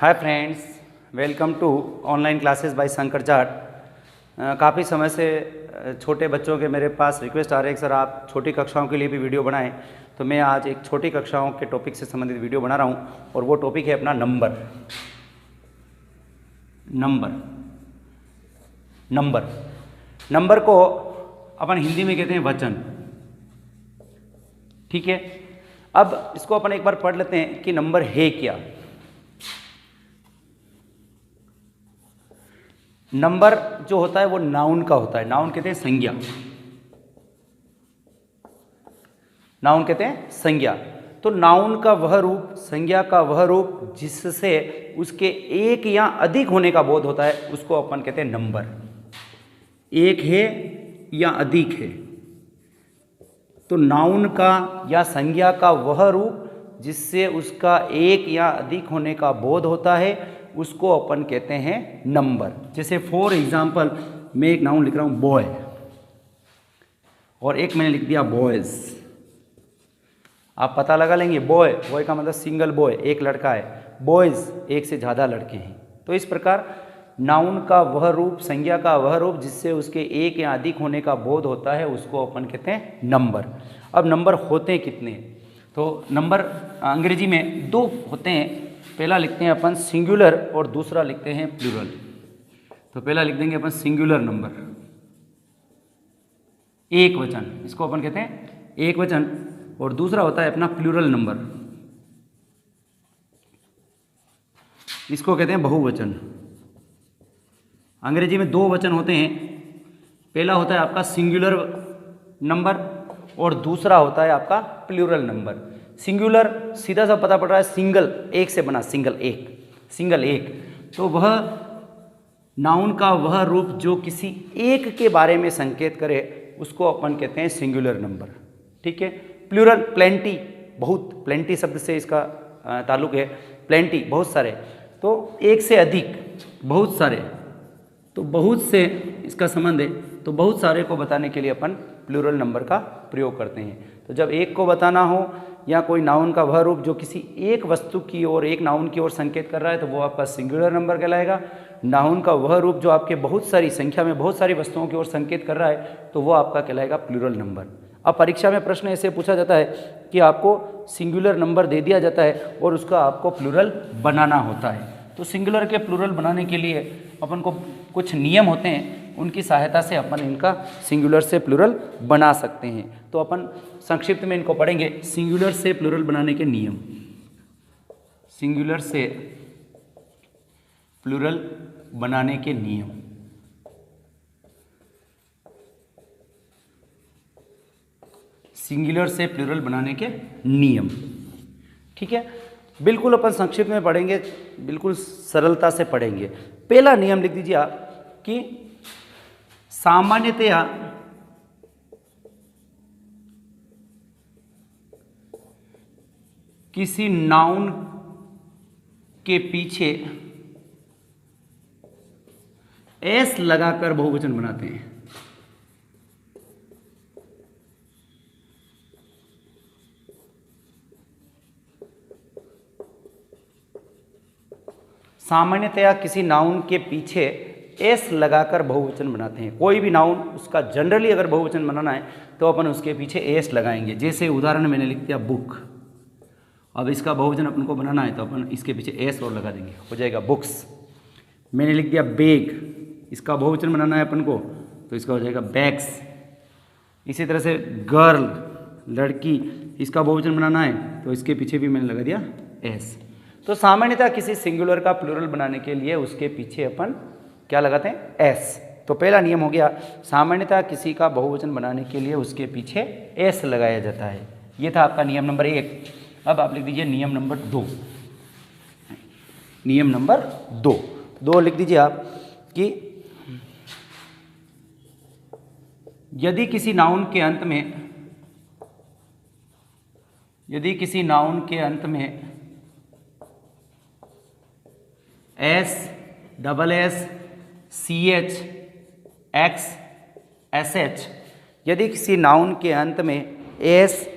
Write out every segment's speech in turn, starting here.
Hi friends, welcome to online classes by Shankar Jat. काफ़ी समय से छोटे बच्चों के मेरे पास रिक्वेस्ट आ रहे हैं कि सर आप छोटी कक्षाओं के लिए भी वीडियो बनाएं। तो मैं आज एक छोटी कक्षाओं के टॉपिक से संबंधित वीडियो बना रहा हूं और वो टॉपिक है अपना नंबर। नंबर को अपन हिंदी में कहते हैं वचन। ठीक है, अब इसको अपन एक बार पढ़ लेते हैं कि नंबर है क्या। नंबर जो होता है वो नाउन का होता है। नाउन कहते हैं संज्ञा। नाउन कहते हैं संज्ञा। तो नाउन का वह रूप, संज्ञा का वह रूप जिससे उसके एक या अधिक होने का बोध होता है उसको अपन कहते हैं नंबर। एक है या अधिक है, तो नाउन का या संज्ञा का वह रूप जिससे उसका एक या अधिक होने का बोध होता है उसको अपन कहते हैं नंबर। जैसे फॉर एग्जाम्पल मैं एक नाउन लिख रहा हूं बॉय और एक मैंने लिख दिया बॉयज। आप पता लगा लेंगे, बॉय का मतलब सिंगल बॉय, एक लड़का है, बॉयज एक से ज़्यादा लड़के हैं। तो इस प्रकार नाउन का वह रूप, संज्ञा का वह रूप जिससे उसके एक या अधिक होने का बोध होता है उसको अपन कहते हैं नंबर। अब नंबर होते हैं कितने? तो नंबर अंग्रेजी में दो होते हैं। पहला लिखते हैं अपन सिंगुलर और दूसरा लिखते हैं प्लूरल। तो पहला लिख देंगे अपन सिंगुलर नंबर, एक वचन, इसको अपन कहते हैं एक वचन। और दूसरा होता है अपना प्लूरल नंबर, इसको कहते हैं बहुवचन। अंग्रेजी में दो वचन होते हैं। पहला होता है आपका सिंगुलर नंबर और दूसरा होता है आपका प्लूरल नंबर। सिंगुलर सीधा सा पता पड़ रहा है, सिंगल, एक से बना, सिंगल एक। तो वह नाउन का वह रूप जो किसी एक के बारे में संकेत करे उसको अपन कहते हैं सिंगुलर नंबर। ठीक है। प्लूरल प्लेंटी, बहुत, प्लेंटी शब्द से इसका ताल्लुक है। प्लेंटी बहुत सारे, तो एक से अधिक, बहुत सारे, तो बहुत से इसका संबंध है। तो बहुत सारे को बताने के लिए अपन प्लूरल नंबर का प्रयोग करते हैं। तो जब एक को बताना हो या कोई नाउन का वह रूप जो किसी एक वस्तु की ओर, एक नाउन की ओर संकेत कर रहा है तो वो आपका सिंगुलर नंबर कहलाएगा। नाउन का वह रूप जो आपके बहुत सारी संख्या में बहुत सारी वस्तुओं की ओर संकेत कर रहा है तो वो आपका कहलाएगा प्लूरल नंबर। अब परीक्षा में प्रश्न ऐसे पूछा जाता है कि आपको सिंगुलर नंबर दे दिया जाता है और उसका आपको प्लूरल बनाना होता है। तो सिंगुलर के प्लूरल बनाने के लिए अपन को कुछ नियम होते हैं, उनकी सहायता से अपन इनका सिंगुलर से प्लूरल बना सकते हैं। तो अपन संक्षिप्त में इनको पढ़ेंगे। सिंगुलर से प्लूरल बनाने के नियम, सिंगुलर से प्लूरल बनाने के नियम। सिंगुलर से प्लूरल बनाने के नियम। ठीक है, बिल्कुल अपन संक्षिप्त में पढ़ेंगे, बिल्कुल सरलता से पढ़ेंगे। पहला नियम लिख दीजिए आप कि सामान्यतया किसी नाउन के पीछे एस लगाकर बहुवचन बनाते हैं। सामान्यतया किसी नाउन के पीछे एस लगाकर बहुवचन बनाते हैं। कोई भी नाउन उसका जनरली अगर बहुवचन बनाना है तो अपन उसके पीछे एस लगाएंगे। जैसे उदाहरण मैंने लिख दिया बुक, अब इसका बहुवचन अपन को बनाना है तो अपन इसके पीछे एस और लगा देंगे, हो जाएगा बुक्स। मैंने लिख दिया बैग, इसका बहुवचन बनाना है अपन को तो इसका हो जाएगा बैग्स। इसी तरह से गर्ल, लड़की, इसका बहुवचन बनाना है तो इसके पीछे भी मैंने लगा दिया एस। तो सामान्यतः किसी सिंगुलर का प्लूरल बनाने के लिए उसके पीछे अपन क्या लगाते हैं? एस। तो पहला नियम हो गया, सामान्यतः किसी का बहुवचन बनाने के लिए उसके पीछे एस लगाया जाता है। ये था आपका नियम नंबर 1। अब आप लिख दीजिए नियम नंबर 2। नियम नंबर 2 लिख दीजिए आप कि यदि किसी नाउन के अंत में S, double S, C H, X, S H, यदि किसी नाउन के अंत में S,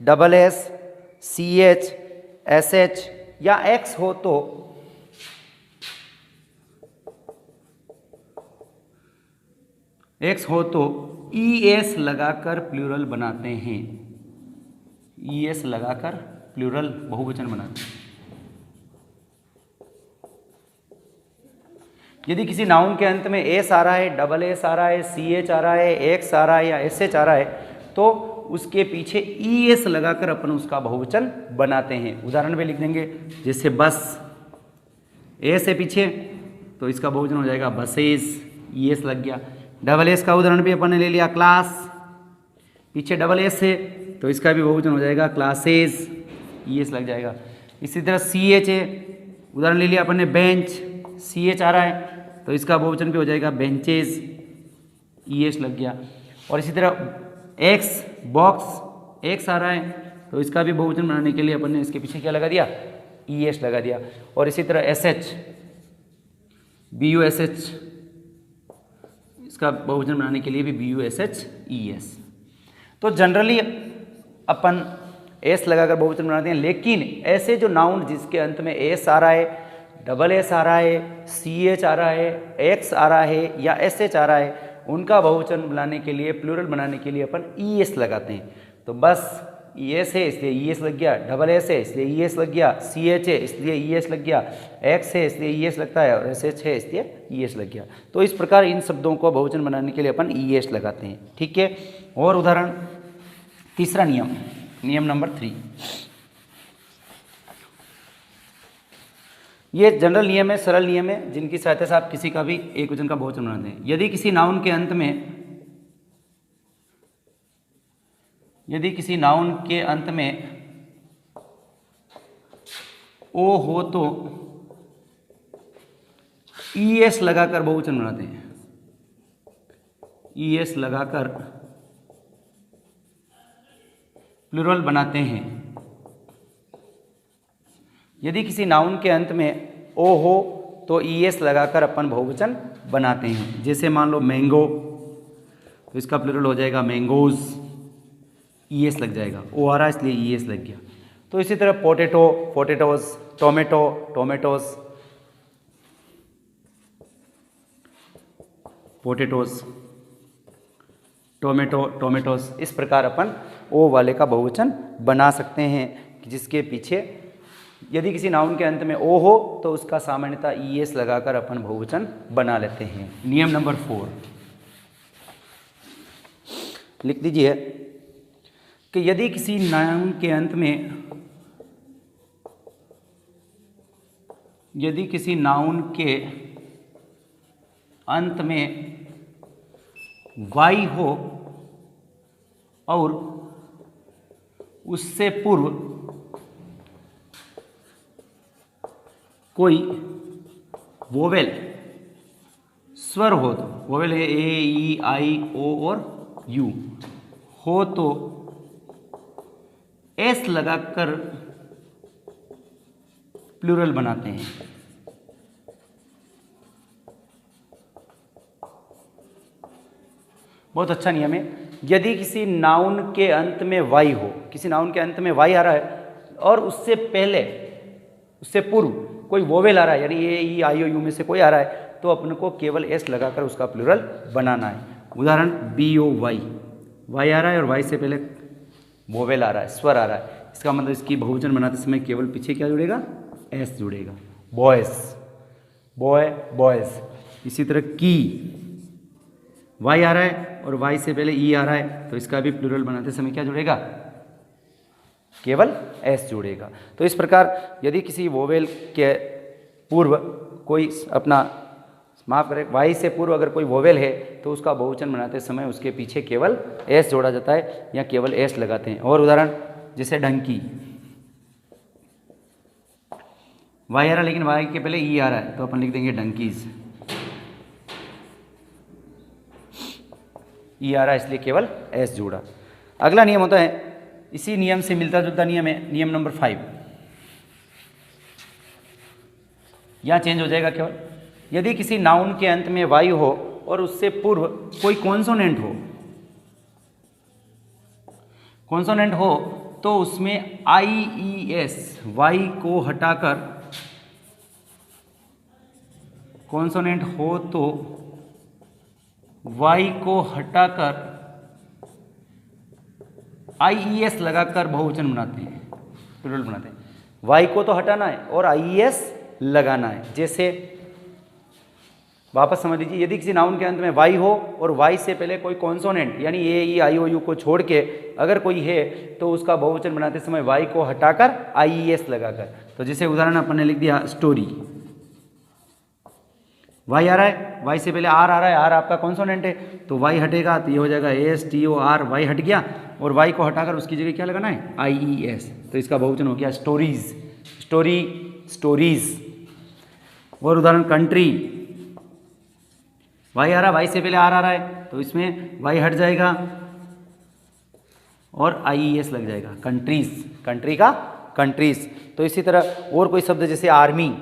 double S, C H, S H या एक्स हो तो एक्स हो तो ई एस लगाकर प्लूरल बनाते हैं, ई एस लगाकर प्लूरल बहुवचन बनाते हैं। यदि किसी नाउन के अंत में एस आ रहा है, डबल एस आ रहा है, सी एच आ रहा है, एक्स आ रहा है या एस एच आ रहा है, तो उसके पीछे ई एस लगाकर अपन उसका बहुवचन बनाते हैं। उदाहरण में लिख देंगे, जैसे बस, एस है पीछे तो इसका बहुवचन हो जाएगा बसेस, ई एस लग गया। डबल एस का उदाहरण भी अपन ने ले लिया, क्लास, पीछे डबल एस है तो इसका भी बहुवचन हो जाएगा क्लासेस, ई एस लग जाएगा। इसी तरह सी एच है, उदाहरण ले लिया अपन ने बेंच, सी एच आ रहा है तो इसका बहुवचन भी हो जाएगा बेंचेस, ई एस लग गया। और इसी तरह एक्स, बॉक्स, एक्स आ रहा है तो इसका भी बहुवचन बनाने के लिए अपन ने इसके पीछे क्या लगा दिया, ई एस लगा दिया। और इसी तरह S H, B U S H, इसका बहुवचन बनाने के लिए भी B U S H E S. तो जनरली अपन एस लगाकर बहुवचन बनाते हैं, लेकिन ऐसे जो नाउन जिसके अंत में एस आ रहा है, डबल एस आ रहा है, सी एच आ रहा है, एक्स आ रहा है या एस एच आ रहा है, उनका बहुवचन बनाने के लिए, प्लूरल बनाने के लिए अपन ई एस लगाते हैं। तो बस ई एस है इसलिए ई एस लग गया, डबल एस है इसलिए ई एस लग गया, सी एच है इसलिए ई एस लग गया, एक्स है इसलिए ई एस लगता है और एस एच है इसलिए ई एस लग गया। तो इस प्रकार इन शब्दों को बहुवचन बनाने के लिए अपन ई एस लगाते हैं, ठीक है। और उदाहरण, तीसरा नियम, नियम नंबर 3, ये जनरल नियम है, सरल नियम है, जिनकी सहायता से आप किसी का भी एक वचन का बहुवचन बनाते हैं। यदि किसी नाउन के अंत में, यदि किसी नाउन के अंत में ओ हो तो ई एस लगाकर बहुवचन बनाते हैं, ई एस लगाकर प्लूरल बनाते हैं। यदि किसी नाउन के अंत में ओ हो तो ई एस लगाकर अपन बहुवचन बनाते हैं। जैसे मान लो मैंगो, तो इसका प्लूरल हो जाएगा मैंगोज, ई एस लग जाएगा, ओ आ रहा है इसलिए ई एस लग गया। तो इसी तरह potato, potatoes, tomato, tomatoes, potatoes, tomato, tomatoes, इस प्रकार अपन ओ वाले का बहुवचन बना सकते हैं, जिसके पीछे यदि किसी नाउन के अंत में ओ हो तो उसका सामान्यतः ई एस लगाकर अपन बहुवचन बना लेते हैं। नियम नंबर 4 लिख दीजिए कि यदि किसी नाउन के अंत में, यदि किसी नाउन के अंत में वाई हो और उससे पूर्व कोई वोवेल स्वर हो, तो वोवेल है ए, ई, आई, ओ और यू हो तो एस लगाकर प्लूरल बनाते हैं। बहुत अच्छा नियम है। यदि किसी नाउन के अंत में वाई हो, किसी नाउन के अंत में वाई आ रहा है और उससे पहले, उससे पूर्व कोई वोवेल आ रहा है, यानी ए, ई, आई, ओ, यू में से कोई आ रहा है, तो अपन को केवल एस लगाकर उसका प्लूरल बनाना है। उदाहरण बी ओ वाई, वाई आ रहा है और वाई से पहले वोवेल आ रहा है, स्वर आ रहा है, इसका मतलब इसकी बहुवचन बनाते समय केवल पीछे क्या जुड़ेगा, एस जुड़ेगा। Boys, boy, boys. इसी तरह की, वाई आ रहा है और वाई से पहले ई आ रहा है, तो इसका भी प्लूरल बनाते समय क्या जुड़ेगा, केवल एस जुड़ेगा। तो इस प्रकार यदि किसी वोवेल के पूर्व कोई अपना, माफ करें, वाई से पूर्व अगर कोई वोवेल है तो उसका बहुवचन बनाते समय उसके पीछे केवल एस जोड़ा जाता है या केवल एस लगाते हैं। और उदाहरण जैसे डंकी, वाई आ रहा है लेकिन वाई के पहले ई आ रहा है, तो अपन लिख देंगे डंकीज, ई आ रहा है इसलिए केवल एस जोड़ा। अगला नियम होता है, इसी नियम से मिलता जुलता नियम है, नियम नंबर 5। यहां चेंज हो जाएगा केवल, यदि किसी नाउन के अंत में वाई हो और उससे पूर्व कोई कॉन्सोनेंट हो, कॉन्सोनेंट हो तो उसमें आई, ई, एस, वाई को हटाकर, कॉन्सोनेंट हो तो वाई को हटाकर आईईएस लगाकर बहुवचन बनाते हैं, प्लूरल बनाते हैं। वाई को तो हटाना है और आईईएस लगाना है। जैसे वापस समझ लीजिए, यदि किसी नाउन के अंत में वाई हो और वाई से पहले कोई कॉन्सोनेंट यानी ए ई आई ओ यू को छोड़ के अगर कोई है तो उसका बहुवचन बनाते समय वाई को हटाकर आईईएस लगाकर। तो जैसे उदाहरण अपन ने लिख दिया स्टोरी, वाई आ रहा है, वाई से पहले आर आ रहा है, आर आपका कॉन्सोनेंट है तो वाई हटेगा तो ये हो जाएगा S T O R, Y हट गया और वाई को हटाकर उसकी जगह क्या लगाना है आईईएस, तो इसका बहुवचन हो गया स्टोरीज, स्टोरी स्टोरीज। और उदाहरण कंट्री, वाई आ रहा है, वाई से पहले आर आ रहा है तो इसमें वाई हट जाएगा और आईईएस लग जाएगा कंट्रीज, कंट्री का कंट्रीज। तो इसी तरह और कोई शब्द जैसे आर्मी,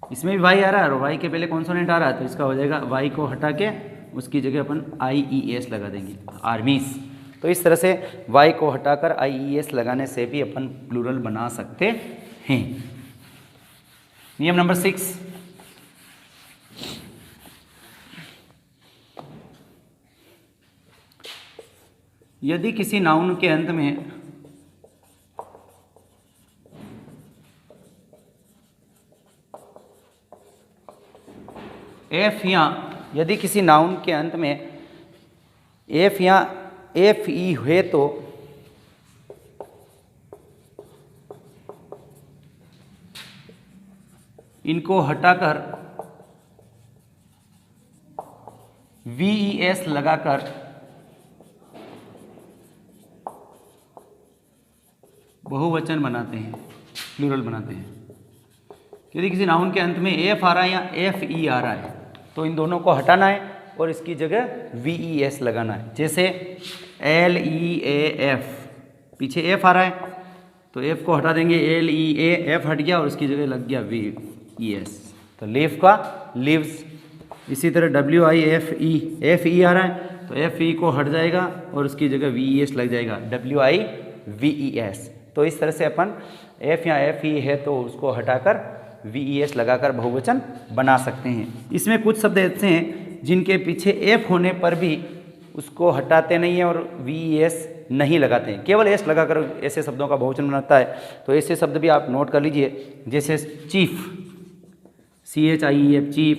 इसमें भी वाई आ रहा है और वाई के पहले कॉन्सोनेंट आ रहा है तो इसका हो जाएगा वाई को हटा के उसकी जगह अपन आईईएस लगा देंगे आर्मीज। तो इस तरह से वाई को हटाकर आईईएस लगाने से भी अपन प्लूरल बना सकते हैं। नियम नंबर 6, यदि किसी नाउन के अंत में एफ या यदि किसी नाउन के अंत में एफ या एफ ई है तो इनको हटाकर वीईएस लगाकर बहुवचन बनाते हैं, प्लूरल बनाते हैं। यदि किसी नाउन के अंत में एफ आ रहा है या एफ ई आ रहा है तो इन दोनों को हटाना है और इसकी जगह वीईएस लगाना है। जैसे एल ई ए एफ, पीछे एफ आ रहा है तो एफ को हटा देंगे, एल ई ए एफ हट गया और उसकी जगह लग गया वी ई एस, तो लिव का लिव्स। इसी तरह डब्ल्यू आई एफ ई आ रहा है तो एफ ई को हट जाएगा और उसकी जगह वी ई एस लग जाएगा, W I V E S. तो इस तरह से अपन एफ या एफ ई है तो उसको हटाकर वीईएस लगाकर बहुवचन बना सकते हैं। इसमें कुछ शब्द ऐसे हैं जिनके पीछे एफ होने पर भी उसको हटाते नहीं हैं और वीईएस नहीं लगाते हैं, केवल एस लगाकर ऐसे शब्दों का बहुवचन बनाता है। तो ऐसे शब्द भी आप नोट कर लीजिए, जैसे chief, CHIEF chief,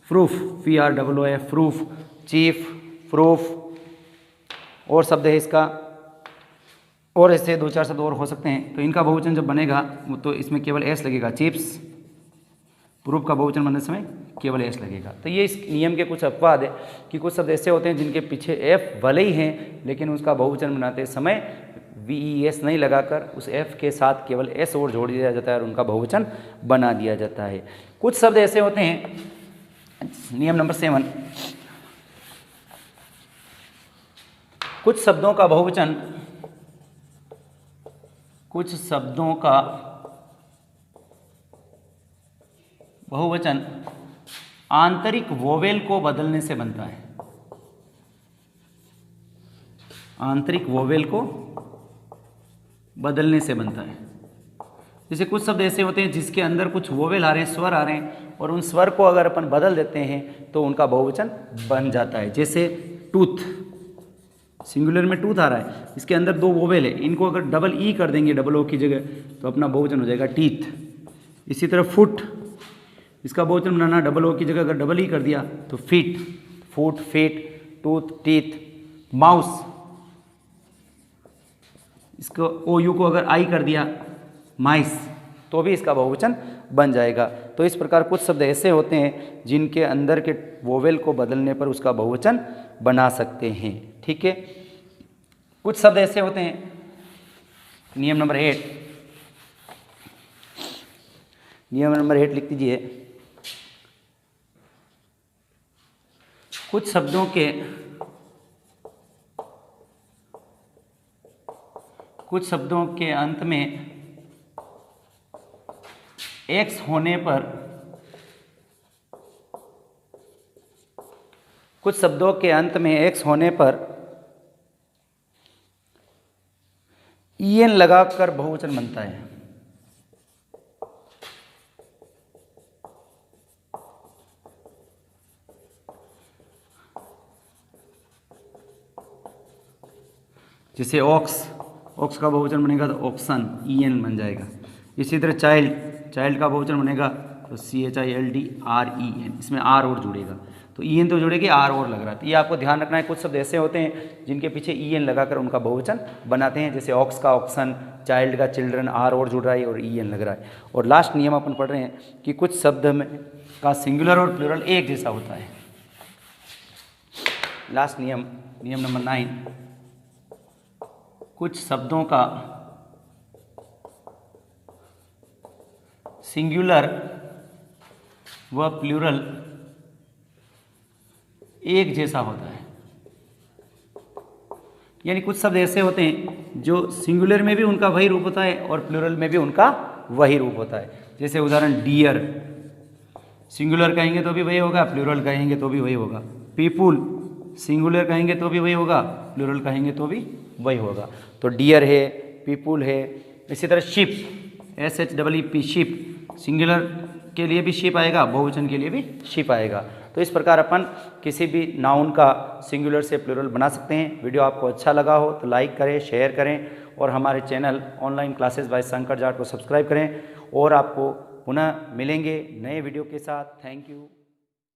proof, PROOF proof, chief, proof, और शब्द है इसका, और ऐसे 2-4 शब्द और हो सकते हैं। तो इनका बहुवचन जब बनेगा तो इसमें केवल एस लगेगा, चिप्स, प्रूफ का बहुवचन बनने समय केवल एस लगेगा। तो ये इस नियम के कुछ अपवाद है कि कुछ शब्द ऐसे होते हैं जिनके पीछे एफ भले ही हैं लेकिन उसका बहुवचन बनाते समय वीईएस नहीं लगाकर उस एफ के साथ केवल एस और जोड़ दिया जाता है और उनका बहुवचन बना दिया जाता है। कुछ शब्द ऐसे होते हैं, नियम नंबर 7, कुछ शब्दों का बहुवचन आंतरिक वोवेल को बदलने से बनता है, आंतरिक वोवेल को बदलने से बनता है। जैसे कुछ शब्द ऐसे होते हैं जिसके अंदर कुछ वोवेल आ रहे हैं, स्वर आ रहे हैं और उन स्वर को अगर अपन बदल देते हैं तो उनका बहुवचन बन जाता है। जैसे टूथ, सिंगुलर में टूथ आ रहा है, इसके अंदर 2 वोवेल है, इनको अगर डबल ई कर देंगे डबल ओ की जगह तो अपना बहुवचन हो जाएगा टीथ। इसी तरह फुट, इसका बहुवचन बनाना डबल ओ की जगह अगर डबल ई कर दिया तो feet, foot, feet, tooth, teeth. Mouse, इसको ओ यू को अगर आई कर दिया माइस तो भी इसका बहुवचन बन जाएगा। तो इस प्रकार कुछ शब्द ऐसे होते हैं जिनके अंदर के वोवेल को बदलने पर उसका बहुवचन बना सकते हैं। ठीक है, कुछ शब्द ऐसे होते हैं, नियम नंबर 8, नियम नंबर 8 लिख दीजिए। कुछ शब्दों के अंत में एक्स होने पर, कुछ शब्दों के अंत में एक्स होने पर ईएन लगाकर बहुवचन बनता है। जैसे ऑक्स का बहुवचन बनेगा तो ऑक्सन, EN बन जाएगा। इसी तरह चाइल्ड का बहुवचन बनेगा तो CHILDREN, इसमें R और जुड़ेगा, तो EN तो जुड़ेगी, R और लग रहा है। तो ये आपको ध्यान रखना है, कुछ शब्द ऐसे होते हैं जिनके पीछे EN लगाकर उनका बहुवचन बनाते हैं, जैसे ऑक्स का ऑक्सन, चाइल्ड का चिल्ड्रन, R और जुड़ रहा है और EN लग रहा है। और लास्ट नियम अपन पढ़ रहे हैं कि कुछ शब्द में का सिंगुलर और प्लूरल एक जैसा होता है। लास्ट नियम नंबर 9, कुछ शब्दों का सिंगुलर व प्लूरल एक जैसा होता है। यानी कुछ शब्द ऐसे होते हैं जो सिंगुलर में भी उनका वही रूप होता है और प्लूरल में भी उनका वही रूप होता है। जैसे उदाहरण डियर, सिंगुलर कहेंगे तो भी वही होगा, प्लूरल कहेंगे तो भी वही होगा। पीपुल, सिंगुलर कहेंगे तो भी वही होगा, प्लूरल कहेंगे तो भी वही होगा। तो डियर है, पीपुल है। इसी तरह शिप, SHEEP, शिप, सिंगुलर के लिए भी शिप आएगा, बहुवचन के लिए भी शिप आएगा। तो इस प्रकार अपन किसी भी नाउन का सिंगुलर से प्लूरल बना सकते हैं। वीडियो आपको अच्छा लगा हो तो लाइक करें, शेयर करें और हमारे channel online classes by Shankar Jat को सब्सक्राइब करें। और आपको पुनः मिलेंगे नए वीडियो के साथ। Thank you.